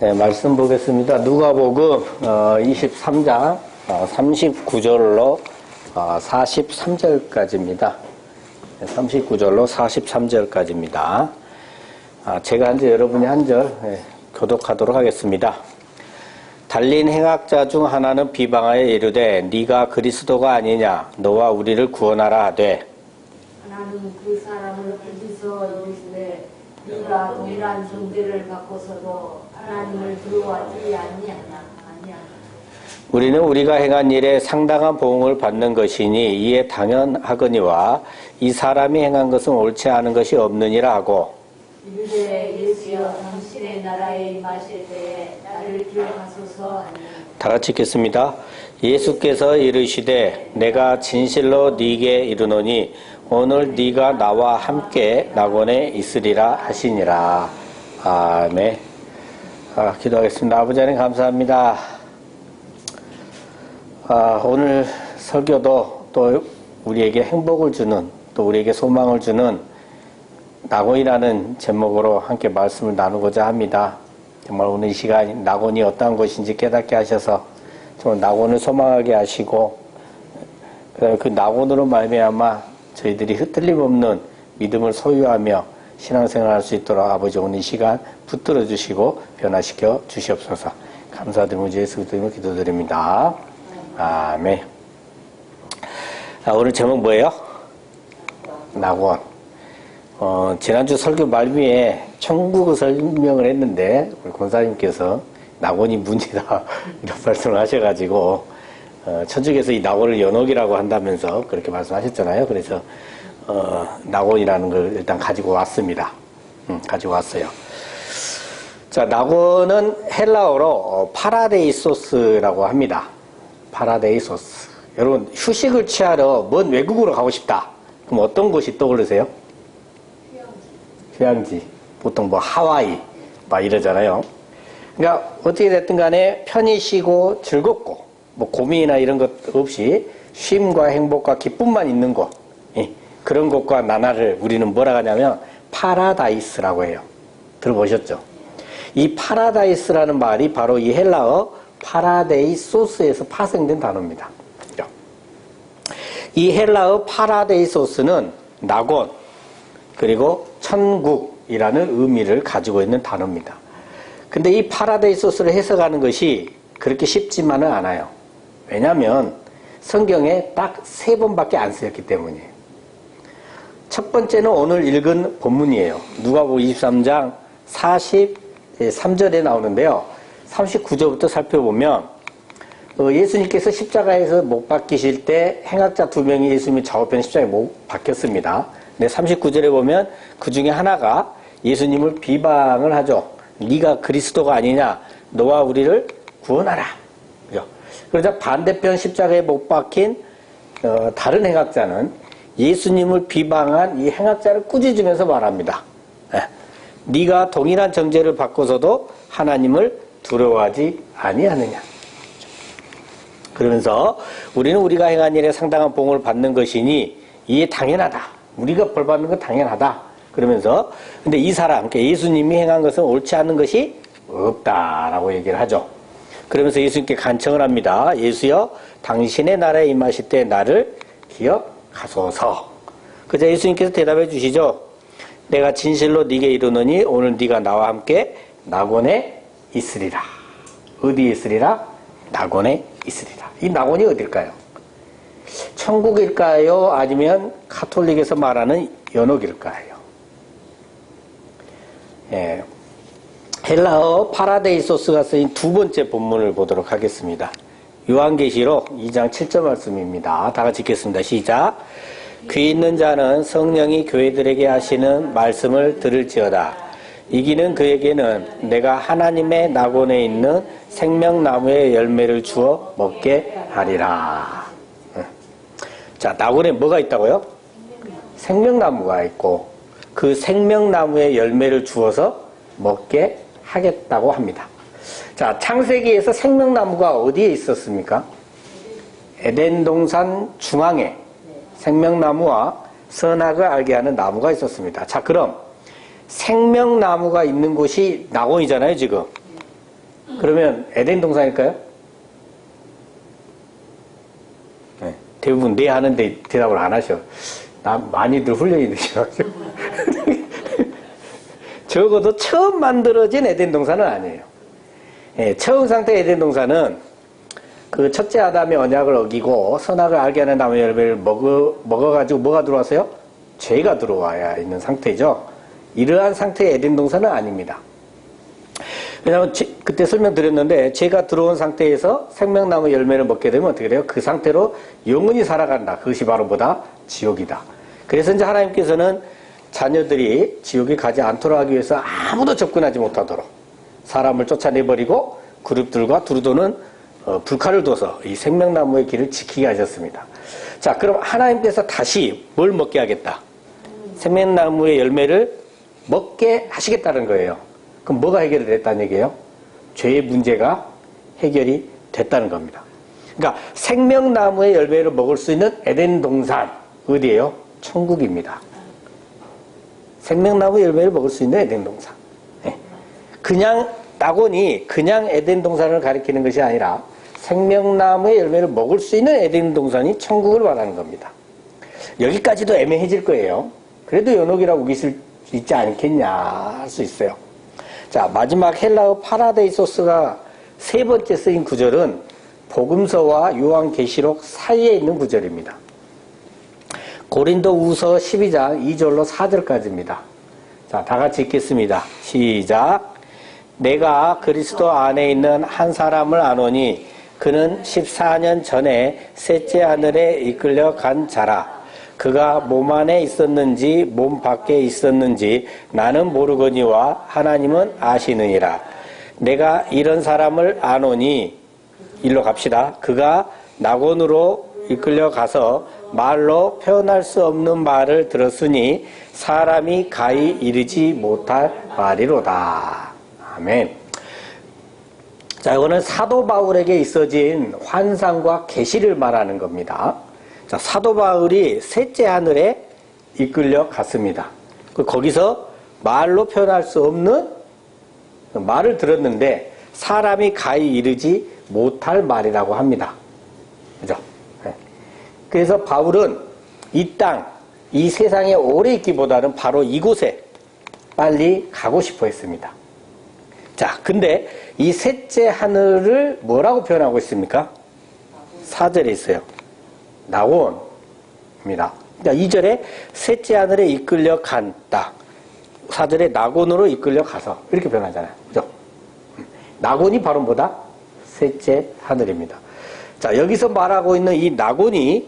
네, 말씀 보겠습니다. 누가복음 23장 39절로 43절까지입니다. 39절로 43절까지입니다. 제가 한 절, 여러분이 한 절 교독하도록 하겠습니다. 달린 행악자 중 하나는 비방하여 이르되 네가 그리스도가 아니냐 너와 우리를 구원하라 하되 하나님 그 사람을 부지서 이르시되 네가 동일한 존재를 갖고서도 하나님을 두려워하지 아니하냐. 우리는 우리가 행한 일에 상당한 보응을 받는 것이니 이에 당연하거니와 이 사람이 행한 것은 옳지 않은 것이 없느니라 하고 이르되 예수여 당신의 나라에 임하실 때에 나를 기억하소서 하니 다 같이 읽겠습니다. 예수께서 이르시되 내가 진실로 네게 이르노니 오늘 네가 나와 함께 낙원에 있으리라 하시니라. 아멘. 기도하겠습니다. 아버지 하나님 감사합니다. 오늘 설교도 또 우리에게 행복을 주는 또 우리에게 소망을 주는 낙원이라는 제목으로 함께 말씀을 나누고자 합니다. 정말 오늘 이 시간 낙원이 어떠한 것인지 깨닫게 하셔서 정말 낙원을 소망하게 하시고 그 낙원으로 말미암아 저희들이 틀림없는 믿음을 소유하며 신앙생활할 수 있도록 아버지 오늘 이 시간 붙들어 주시고 변화시켜 주시옵소서. 감사드리며 예수 그리스도로 기도드립니다. 아멘. 오늘 제목 뭐예요? 낙원. 지난주 설교 말미에 천국을 설명을 했는데 우리 권사님께서 낙원이 문이다 이런 말씀을 하셔가지고 천주교에서 이 낙원을 연옥이라고 한다면서 그렇게 말씀하셨잖아요. 그래서 낙원이라는 걸 일단 가지고 왔습니다. 가지고 왔어요. 자, 낙원은 헬라어로 파라데이소스라고 합니다. 파라데이소스. 여러분 휴식을 취하러 먼 외국으로 가고 싶다. 그럼 어떤 곳이 떠오르세요? 휴양지. 보통 뭐 하와이 막 이러잖아요. 그러니까 어떻게 됐든 간에 편히 쉬고 즐겁고 뭐 고민이나 이런 것 없이 쉼과 행복과 기쁨만 있는 곳. 그런 곳과 나날을 우리는 뭐라 하냐면 파라다이스라고 해요. 들어보셨죠? 이 파라다이스라는 말이 바로 이 헬라어 파라데이소스에서 파생된 단어입니다. 이 헬라어 파라데이소스는 낙원 그리고 천국이라는 의미를 가지고 있는 단어입니다. 근데 이 파라데이소스를 해석하는 것이 그렇게 쉽지만은 않아요. 왜냐하면 성경에 딱 3번밖에 안 쓰였기 때문이에요. 첫 번째는 오늘 읽은 본문이에요. 누가복음 23장 43절에 나오는데요. 39절부터 살펴보면 예수님께서 십자가에서 못 박히실 때 행악자 2명이 예수님의 좌우편 십자가에 못 박혔습니다. 근데 39절에 보면 그 중에 하나가 예수님을 비방을 하죠. 네가 그리스도가 아니냐 너와 우리를 구원하라. 그러자 반대편 십자가에 못 박힌 다른 행악자는 예수님을 비방한 이 행악자를 꾸짖으면서 말합니다. 네가 동일한 정죄를 받고서도 하나님을 두려워하지 아니하느냐. 그러면서 우리는 우리가 행한 일에 상당한 보응을 받는 것이니 이에 당연하다. 우리가 벌 받는 건 당연하다. 그러면서 근데 이 사람, 그러니까 예수님이 행한 것은 옳지 않은 것이 없다라고 얘기를 하죠. 그러면서 예수님께 간청을 합니다. 예수여 당신의 나라에 임하실 때 나를 기억하소서. 그자 예수님께서 대답해 주시죠. 내가 진실로 네게 이르노니 오늘 네가 나와 함께 낙원에 있으리라. 어디에 있으리라? 낙원에 있으리라. 이 낙원이 어딜까요? 천국일까요? 아니면 카톨릭에서 말하는 연옥일까요? 예. 헬라어 파라데이소스가 쓰인 두 번째 본문을 보도록 하겠습니다. 요한계시록 2장 7절 말씀입니다. 다 같이 읽겠습니다. 시작. 귀 있는 자는 성령이 교회들에게 하시는 말씀을 들을지어다. 이기는 그에게는 내가 하나님의 낙원에 있는 생명나무의 열매를 주어 먹게 하리라. 자, 낙원에 뭐가 있다고요? 생명나무가 있고 그 생명나무의 열매를 주어서 먹게 하겠다고 합니다. 자, 창세기에서 생명나무가 어디에 있었습니까? 에덴 동산 중앙에 생명나무와 선악을 알게 하는 나무가 있었습니다. 자, 그럼 생명나무가 있는 곳이 낙원이잖아요, 지금. 그러면 에덴 동산일까요? 네, 대부분 네 하는데 대답을 안 하셔. 많이들 훈련이 되셔가지고. 적어도 처음 만들어진 에덴 동산은 아니에요. 예, 처음 상태 에덴 동산은 그 첫째 아담의 언약을 어기고 선악을 알게 하는 나무 열매를 먹어가지고 뭐가 들어왔어요? 죄가 들어와야 있는 상태죠. 이러한 상태의 에덴 동산은 아닙니다. 왜냐하면 그때 설명드렸는데 죄가 들어온 상태에서 생명나무 열매를 먹게 되면 어떻게 돼요? 그 상태로 영원히 살아간다. 그것이 바로 뭐다? 지옥이다. 그래서 이제 하나님께서는 자녀들이 지옥에 가지 않도록 하기 위해서 아무도 접근하지 못하도록 사람을 쫓아내버리고 그룹들과 두루도는 불칼을 둬서 이 생명나무의 길을 지키게 하셨습니다. 자, 그럼 하나님께서 다시 뭘 먹게 하겠다? 생명나무의 열매를 먹게 하시겠다는 거예요. 그럼 뭐가 해결이 됐다는 얘기예요? 죄의 문제가 해결이 됐다는 겁니다. 그러니까 생명나무의 열매를 먹을 수 있는 에덴 동산 어디예요? 천국입니다. 생명나무 열매를 먹을 수 있는 에덴 동산. 네. 그냥 낙원이 그냥 에덴 동산을 가리키는 것이 아니라 생명나무의 열매를 먹을 수 있는 에덴 동산이 천국을 말하는 겁니다. 여기까지도 애매해질 거예요. 그래도 연옥이라고 우길 수 있지 않겠냐 할 수 있어요. 자, 마지막 헬라어 파라데이소스가 세 번째 쓰인 구절은 복음서와 요한계시록 사이에 있는 구절입니다. 고린도후서 12장 2절로 4절까지입니다. 자, 다 같이 읽겠습니다. 시작. 내가 그리스도 안에 있는 한 사람을 아노니 그는 14년 전에 셋째 하늘에 이끌려 간 자라. 그가 몸 안에 있었는지 몸 밖에 있었는지 나는 모르거니와 하나님은 아시느니라. 내가 이런 사람을 아노니 일로 갑시다. 그가 낙원으로 이끌려 가서 말로 표현할 수 없는 말을 들었으니 사람이 가히 이르지 못할 말이로다. 아멘. 자, 이거는 사도 바울에게 있어진 환상과 계시를 말하는 겁니다. 자, 사도 바울이 셋째 하늘에 이끌려 갔습니다. 거기서 말로 표현할 수 없는 말을 들었는데 사람이 가히 이르지 못할 말이라고 합니다. 그죠? 네. 그래서 바울은 이 땅, 이 세상에 오래 있기보다는 바로 이곳에 빨리 가고 싶어 했습니다. 자, 근데 이 셋째 하늘을 뭐라고 표현하고 있습니까? 4절에 있어요. 낙원입니다. 그러니까 2절에 셋째 하늘에 이끌려 간다. 4절에 낙원으로 이끌려 가서 이렇게 표현하잖아요. 그죠? 낙원이 바로 뭐다? 셋째 하늘입니다. 자, 여기서 말하고 있는 이 낙원이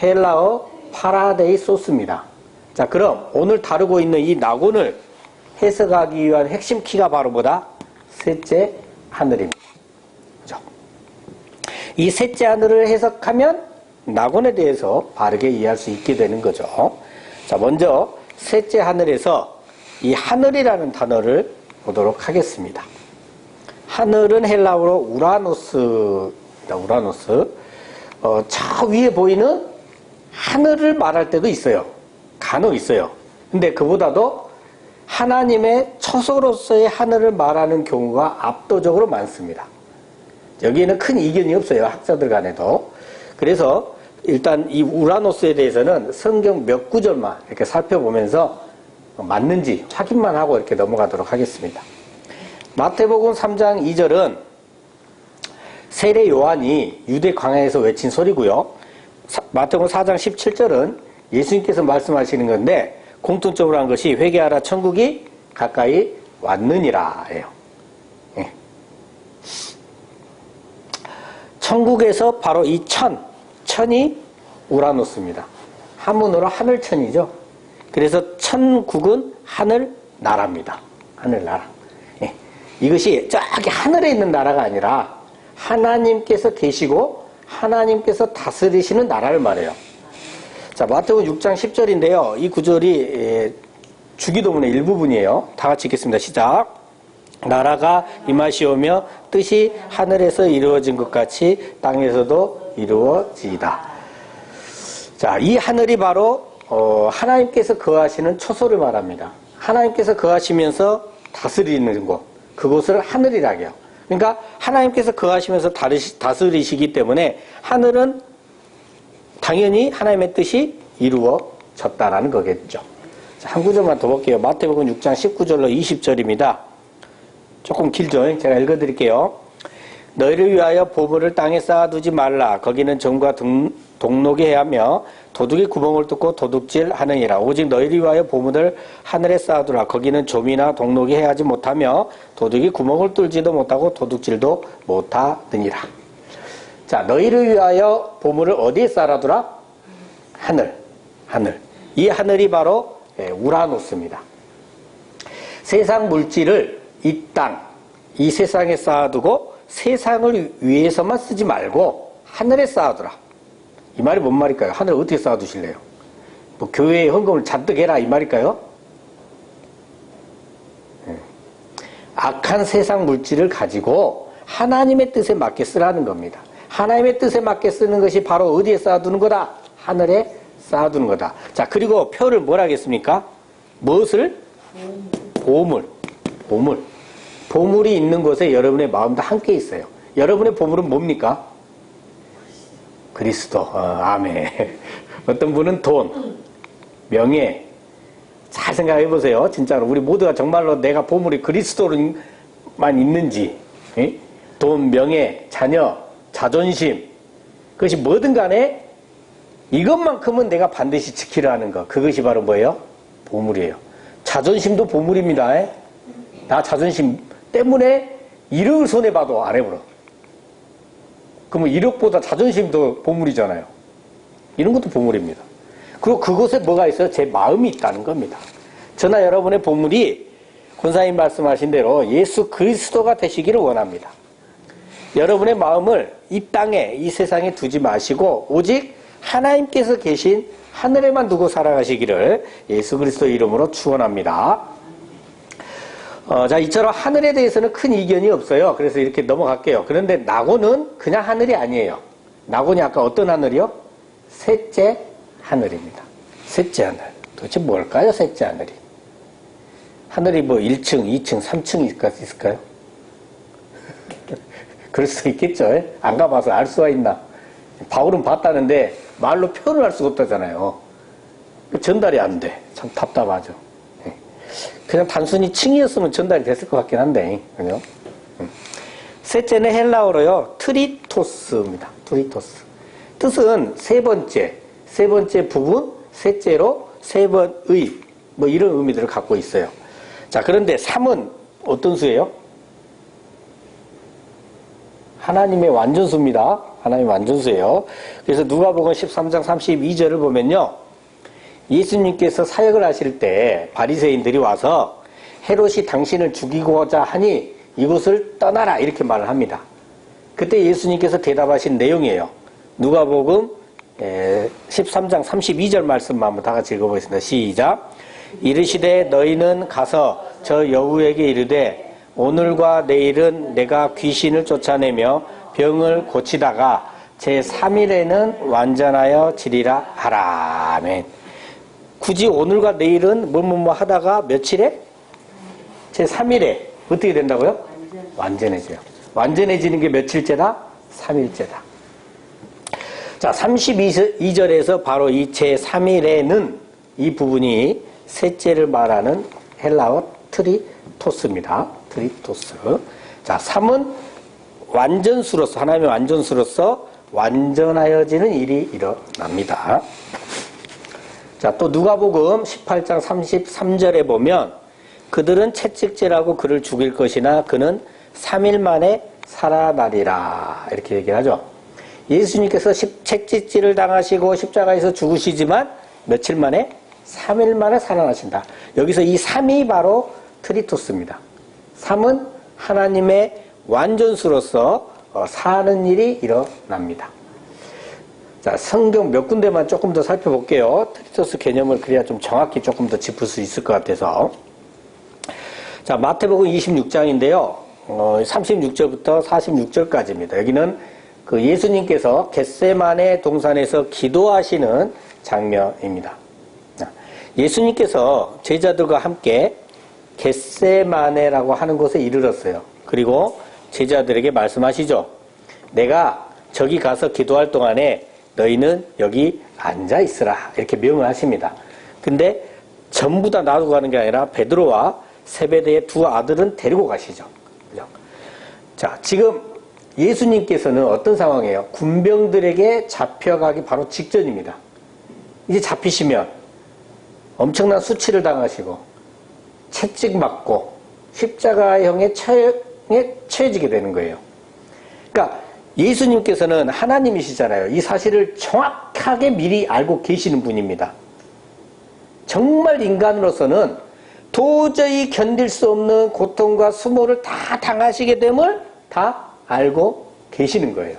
헬라어 파라데이소스입니다. 자, 그럼 오늘 다루고 있는 이 낙원을 해석하기 위한 핵심 키가 바로 뭐다? 셋째 하늘입니다. 그죠? 이 셋째 하늘을 해석하면 낙원에 대해서 바르게 이해할 수 있게 되는 거죠. 자, 먼저 셋째 하늘에서 이 하늘이라는 단어를 보도록 하겠습니다. 하늘은 헬라어로 우라노스입니다. 우라노스. 저 위에 보이는 하늘을 말할 때도 있어요. 간혹 있어요. 근데 그보다도 하나님의 처소로서의 하늘을 말하는 경우가 압도적으로 많습니다. 여기에는 큰 이견이 없어요. 학자들 간에도. 그래서 일단 이 우라노스에 대해서는 성경 몇 구절만 이렇게 살펴보면서 맞는지 확인만 하고 이렇게 넘어가도록 하겠습니다. 마태복음 3장 2절은 세례 요한이 유대 광야에서 외친 소리고요. 마태복음 4장 17절은 예수님께서 말씀하시는 건데 공통점으로 한 것이 회개하라 천국이 가까이 왔느니라 예요. 예. 천국에서 바로 이 천이 우라노스입니다. 한문으로 하늘천이죠. 그래서 천국은 하늘나라입니다. 하늘나라. 예. 이것이 저기 하늘에 있는 나라가 아니라 하나님께서 계시고 하나님께서 다스리시는 나라를 말해요. 자, 마태복음 6장 10절인데요. 이 구절이 주기도문의 일부분이에요. 다 같이 읽겠습니다. 시작. 나라가 임하시오며 뜻이 하늘에서 이루어진 것 같이 땅에서도 이루어지이다. 자, 이 하늘이 바로 하나님께서 거하시는 처소를 말합니다. 하나님께서 거하시면서 다스리는 곳, 그곳을 하늘이라고 해요. 그러니까 하나님께서 거하시면서 다스리시기 때문에 하늘은 당연히 하나님의 뜻이 이루어졌다라는 거겠죠. 자, 한 구절만 더 볼게요. 마태복음 6장 19절로 20절입니다. 조금 길죠? 제가 읽어드릴게요. 너희를 위하여 보물을 땅에 쌓아두지 말라. 거기는 점과 동록이 해하며 도둑이 구멍을 뚫고 도둑질 하느니라. 오직 너희를 위하여 보물을 하늘에 쌓아두라. 거기는 좀이나 동록이 해하지 못하며 도둑이 구멍을 뚫지도 못하고 도둑질도 못하느니라. 자, 너희를 위하여 보물을 어디에 쌓아두라? 하늘. 이 하늘이 바로 우라노스입니다. 세상 물질을 이 땅, 이 세상에 쌓아두고 세상을 위해서만 쓰지 말고 하늘에 쌓아두라. 이 말이 뭔 말일까요? 하늘에 어떻게 쌓아두실래요? 뭐 교회에 헌금을 잔뜩 해라 이 말일까요? 악한 세상 물질을 가지고 하나님의 뜻에 맞게 쓰라는 겁니다. 하나님의 뜻에 맞게 쓰는 것이 바로 어디에 쌓아두는 거다? 하늘에 쌓아두는 거다. 자, 그리고 표를 뭐라 하겠습니까? 무엇을? 보물. 보물이 있는 곳에 여러분의 마음도 함께 있어요. 여러분의 보물은 뭡니까? 그리스도. 아멘. 어떤 분은 돈, 명예. 잘 생각해 보세요. 진짜로 우리 모두가 정말로 내가 보물이 그리스도만 있는지, 돈, 명예, 자녀, 자존심, 그것이 뭐든 간에 이것만큼은 내가 반드시 지키려 하는 것. 그것이 바로 뭐예요? 보물이에요. 자존심도 보물입니다. 나 자존심 때문에 1억을 손해봐도 안 해버려. 그러면 1억보다 자존심도 보물이잖아요. 이런 것도 보물입니다. 그리고 그곳에 뭐가 있어요? 제 마음이 있다는 겁니다. 저나 여러분의 보물이 권사님 말씀하신 대로 예수 그리스도가 되시기를 원합니다. 여러분의 마음을 이 땅에, 이 세상에 두지 마시고 오직 하나님께서 계신 하늘에만 두고 살아가시기를 예수 그리스도의 이름으로 축원합니다. 자, 이처럼 하늘에 대해서는 큰 이견이 없어요. 그래서 이렇게 넘어갈게요. 그런데 낙원은 그냥 하늘이 아니에요. 낙원이 아까 어떤 하늘이요? 셋째 하늘입니다. 셋째 하늘. 도대체 뭘까요? 셋째 하늘이. 하늘이 뭐 1층, 2층, 3층 있을까요? 그럴 수도 있겠죠. 안 가봐서 알 수가 있나. 바울은 봤다는데 말로 표현을 할 수가 없다잖아요. 전달이 안 돼. 참 답답하죠. 그냥 단순히 층이었으면 전달이 됐을 것 같긴 한데, 그죠? 셋째는 헬라어로요, 트리토스입니다. 트리토스. 뜻은 세 번째 부분, 셋째로 세 번의, 뭐 이런 의미들을 갖고 있어요. 자, 그런데 3은 어떤 수예요? 하나님의 완전수입니다. 하나님의 완전수예요. 그래서 누가복음 13장 32절을 보면요. 예수님께서 사역을 하실 때 바리새인들이 와서 헤롯이 당신을 죽이고자 하니 이곳을 떠나라 이렇게 말을 합니다. 그때 예수님께서 대답하신 내용이에요. 누가복음 13장 32절 말씀만 한번 다 같이 읽어보겠습니다. 시작. 이르시되 너희는 가서 저 여우에게 이르되 오늘과 내일은 내가 귀신을 쫓아내며 병을 고치다가 제3일에는 완전하여 지리라 하라. 아멘. 굳이 오늘과 내일은 뭐 하다가 며칠에? 제3일에 어떻게 된다고요? 완전해져요. 완전해지는 게 며칠째다? 3일째다. 자, 32절에서 바로 이 제3일에는 이 부분이 셋째를 말하는 헬라어 트리토스입니다. 트리토스. 자, 3은 완전수로서, 하나님의 완전수로서 완전하여지는 일이 일어납니다. 자, 또 누가복음 18장 33절에 보면 그들은 채찍질하고 그를 죽일 것이나 그는 3일 만에 살아나리라 이렇게 얘기를 하죠. 예수님께서 채찍질을 당하시고 십자가에서 죽으시지만 며칠 만에? 3일 만에 살아나신다. 여기서 이 3이 바로 트리토스입니다. 3은 하나님의 완전수로서 사는 일이 일어납니다. 자, 성경 몇 군데만 조금 더 살펴볼게요. 트리토스 개념을 그래야 좀 정확히 조금 더 짚을 수 있을 것 같아서. 자, 마태복음 26장인데요. 36절부터 46절까지입니다. 여기는 그 예수님께서 겟세마네 동산에서 기도하시는 장면입니다. 예수님께서 제자들과 함께 겟세마네라고 하는 곳에 이르렀어요. 그리고 제자들에게 말씀하시죠. 내가 저기 가서 기도할 동안에 너희는 여기 앉아 있으라. 이렇게 명을 하십니다. 근데 전부 다 놔두고 가는 게 아니라 베드로와 세베대의 두 아들은 데리고 가시죠. 그죠? 자, 지금 예수님께서는 어떤 상황이에요? 군병들에게 잡혀가기 바로 직전입니다. 이제 잡히시면 엄청난 수치를 당하시고 채찍 맞고 십자가형에 처해지게 되는 거예요. 그러니까 예수님께서는 하나님이시잖아요. 이 사실을 정확하게 미리 알고 계시는 분입니다. 정말 인간으로서는 도저히 견딜 수 없는 고통과 수모를 다 당하시게 됨을 다 알고 계시는 거예요.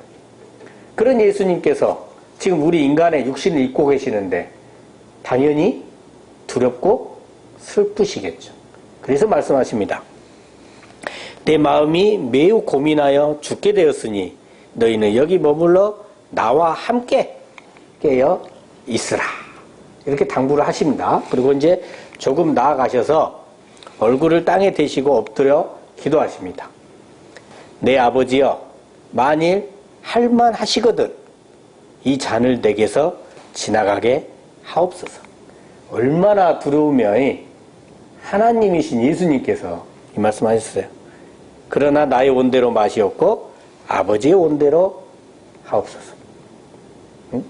그런 예수님께서 지금 우리 인간의 육신을 입고 계시는데 당연히 두렵고 슬프시겠죠. 그래서 말씀하십니다. 내 마음이 매우 고민하여 죽게 되었으니 너희는 여기 머물러 나와 함께 깨어 있으라. 이렇게 당부를 하십니다. 그리고 이제 조금 나아가셔서 얼굴을 땅에 대시고 엎드려 기도하십니다. 내 아버지여, 만일 할만하시거든 이 잔을 내게서 지나가게 하옵소서. 얼마나 두려우며 하나님이신 예수님께서 이 말씀하셨어요. 그러나 나의 원대로 마시옵고 아버지의 원대로 하옵소서. 응?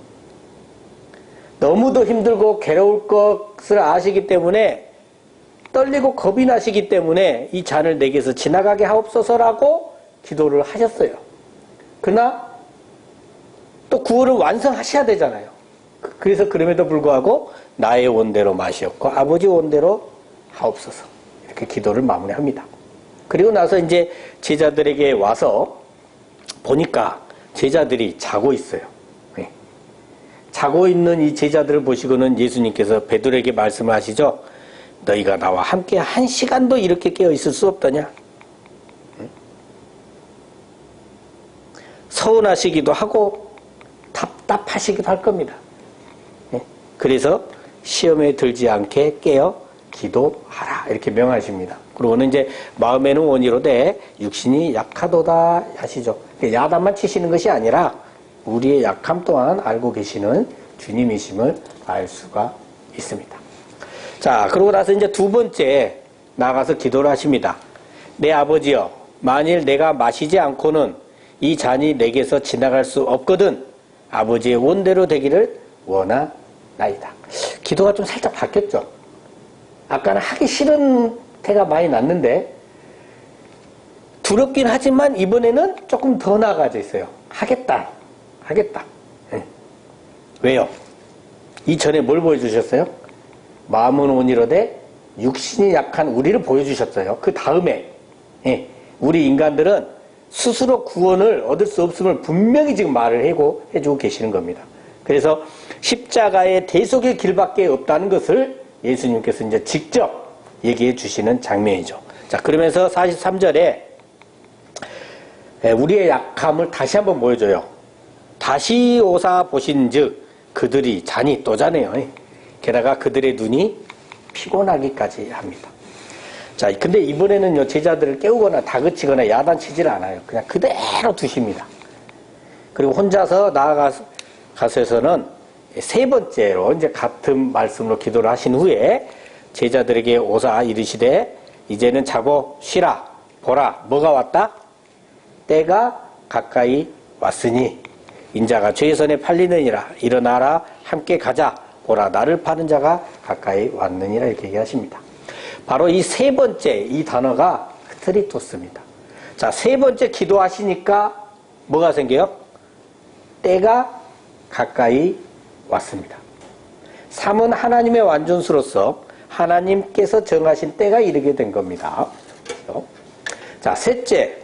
너무도 힘들고 괴로울 것을 아시기 때문에 떨리고 겁이 나시기 때문에 이 잔을 내게서 지나가게 하옵소서라고 기도를 하셨어요. 그러나 또 구원을 완성하셔야 되잖아요. 그래서 그럼에도 불구하고 나의 원대로 마시옵고 아버지 원대로 하옵소서. 이렇게 기도를 마무리합니다. 그리고 나서 이제 제자들에게 와서 보니까 제자들이 자고 있어요. 네. 자고 있는 이 제자들을 보시고는 예수님께서 베드로에게 말씀을 하시죠. 너희가 나와 함께 1시간도 이렇게 깨어 있을 수 없더냐. 서운하시기도 하고 답답하시기도 할 겁니다. 네. 그래서 시험에 들지 않게 깨어 기도하라 이렇게 명하십니다. 그리고는 이제 마음에는 원이로되 육신이 약하도다 하시죠. 야단만 치시는 것이 아니라 우리의 약함 또한 알고 계시는 주님이심을 알 수가 있습니다. 자, 그러고 나서 이제 두 번째 나가서 기도를 하십니다. 내 아버지여, 만일 내가 마시지 않고는 이 잔이 내게서 지나갈 수 없거든 아버지의 원대로 되기를 원하나이다. 기도가 좀 살짝 바뀌었죠. 아까는 하기 싫은 태가 많이 났는데 두렵긴 하지만 이번에는 조금 더 나아가져 있어요. 하겠다. 네. 왜요? 이전에 뭘 보여주셨어요? 마음은 온이로되 육신이 약한 우리를 보여주셨어요. 그 다음에 네. 우리 인간들은 스스로 구원을 얻을 수 없음을 분명히 지금 말을 해주고 계시는 겁니다. 그래서 십자가의 대속의 길밖에 없다는 것을 예수님께서 이제 직접 얘기해 주시는 장면이죠. 자, 그러면서 43절에 우리의 약함을 다시 한번 보여줘요. 다시 오사 보신즉 그들이 잔이 또 자네요. 게다가 그들의 눈이 피곤하기까지 합니다. 자, 근데 이번에는요, 제자들을 깨우거나 다그치거나 야단치질 않아요. 그냥 그대로 두십니다. 그리고 혼자서 나아가서는 세 번째로 이제 같은 말씀으로 기도를 하신 후에 제자들에게 오사 이르시되 이제는 자고 쉬라. 보라, 뭐가 왔다? 때가 가까이 왔으니 인자가 죄의 손에 팔리느니라. 일어나라, 함께 가자. 보라, 나를 파는 자가 가까이 왔느니라. 이렇게 얘기하십니다. 바로 이 세 번째 이 단어가 트리토스입니다. 자, 세 번째 기도하시니까 뭐가 생겨요? 때가 가까이 왔습니다. 3은 하나님의 완전수로서 하나님께서 정하신 때가 이르게 된 겁니다. 자, 셋째,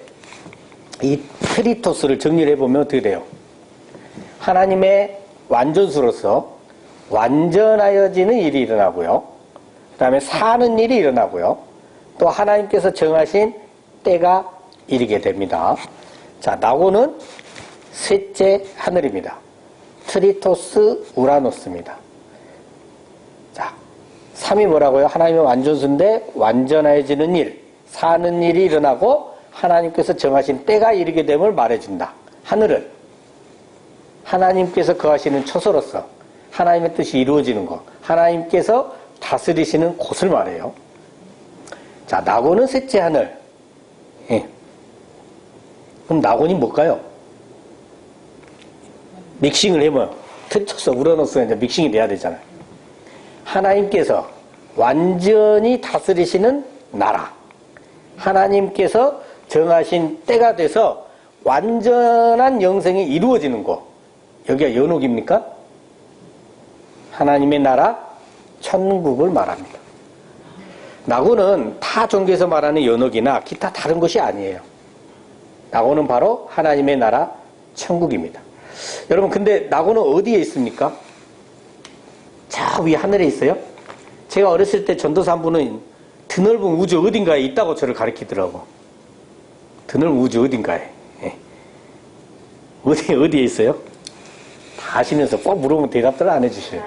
이 트리토스를 정리를 해보면 어떻게 돼요? 하나님의 완전수로서 완전하여지는 일이 일어나고요. 그 다음에 사는 일이 일어나고요. 또 하나님께서 정하신 때가 이르게 됩니다. 자, 나고는 셋째 하늘입니다. 트리토스 우라노스입니다. 자, 3이 뭐라고요? 하나님의 완전수인데 완전해지는 일, 사는 일이 일어나고 하나님께서 정하신 때가 이르게 됨을 말해준다. 하늘은 하나님께서 거하시는 처소로서 하나님의 뜻이 이루어지는 것, 하나님께서 다스리시는 곳을 말해요. 자, 낙원은 셋째 하늘. 예. 그럼 낙원이 뭘까요? 믹싱을 해면 틀쳐서 우러넣어서 이제 믹싱이 돼야 되잖아요. 하나님께서 완전히 다스리시는 나라. 하나님께서 정하신 때가 돼서 완전한 영생이 이루어지는 곳. 여기가 연옥입니까? 하나님의 나라, 천국을 말합니다. 낙원은 타 종교에서 말하는 연옥이나 기타 다른 것이 아니에요. 낙원은 바로 하나님의 나라, 천국입니다. 여러분, 근데 낙원은 어디에 있습니까? 저 위 하늘에 있어요? 제가 어렸을 때 전도사 한 분은 드넓은 우주 어딘가에 있다고 저를 가르치더라고. 드넓은 우주 어딘가에. 예. 어디에 있어요? 다 아시면서 꼭 물어보면 대답들 안 해주셔요.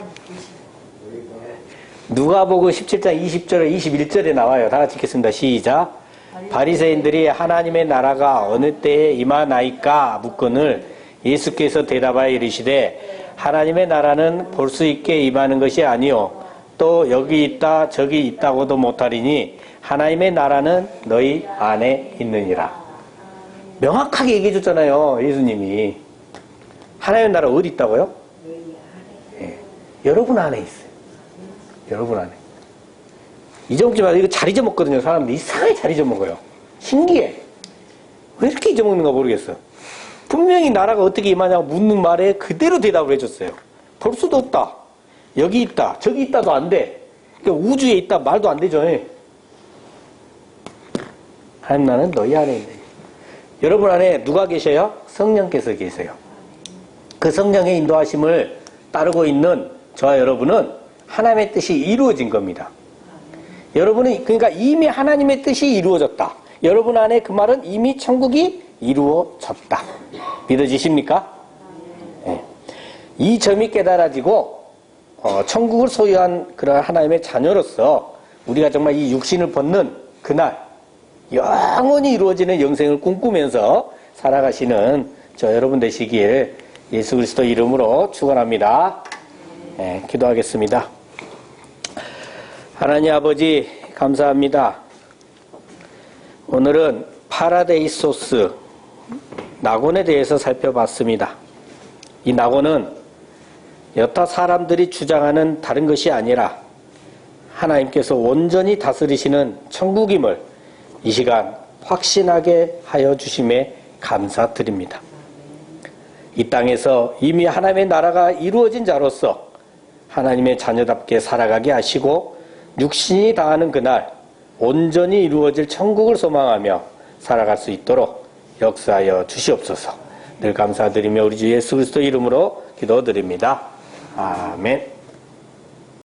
누가복음 17장 20절에 21절에 나와요. 다 같이 읽겠습니다. 시작. 바리새인들이 하나님의 나라가 어느 때에 임하나이까 묻거늘 예수께서 대답하여 이르시되 하나님의 나라는 볼 수 있게 임하는 것이 아니요 또 여기 있다 저기 있다고도 못하리니 하나님의 나라는 너희 안에 있느니라. 명확하게 얘기해 줬잖아요. 예수님이. 하나님의 나라 어디 있다고요? 예. 여러분 안에 있어요. 여러분 안에. 잊어먹지 마세요. 이거 잘 잊어먹거든요. 사람들이 이상하게 잘 잊어먹어요. 신기해. 왜 이렇게 잊어먹는가 모르겠어. 분명히 나라가 어떻게 임하냐고 묻는 말에 그대로 대답을 해줬어요. 볼 수도 없다. 여기 있다. 저기 있다도 안 돼. 그러니까 우주에 있다 말도 안 되죠. 하나님 나라는 너희 안에 있네. 여러분 안에 누가 계셔요? 성령께서 계세요. 그 성령의 인도하심을 따르고 있는 저와 여러분은 하나님의 뜻이 이루어진 겁니다. 여러분은 그러니까 이미 하나님의 뜻이 이루어졌다. 여러분 안에 그 말은 이미 천국이 이루어졌다. 믿어지십니까? 네. 이 점이 깨달아지고 천국을 소유한 그런 하나님의 자녀로서 우리가 정말 이 육신을 벗는 그날 영원히 이루어지는 영생을 꿈꾸면서 살아가시는 저 여러분 되시길 예수 그리스도 이름으로 축원합니다. 네, 기도하겠습니다. 하나님 아버지 감사합니다. 오늘은 파라데이소스 낙원에 대해서 살펴봤습니다. 이 낙원은 여타 사람들이 주장하는 다른 것이 아니라 하나님께서 온전히 다스리시는 천국임을 이 시간 확신하게 하여 주심에 감사드립니다. 이 땅에서 이미 하나님의 나라가 이루어진 자로서 하나님의 자녀답게 살아가게 하시고 육신이 다하는 그날 온전히 이루어질 천국을 소망하며 살아갈 수 있도록 역사하여 주시옵소서. 늘 감사드리며 우리 주 예수 그리스도 이름으로 기도드립니다. 아멘.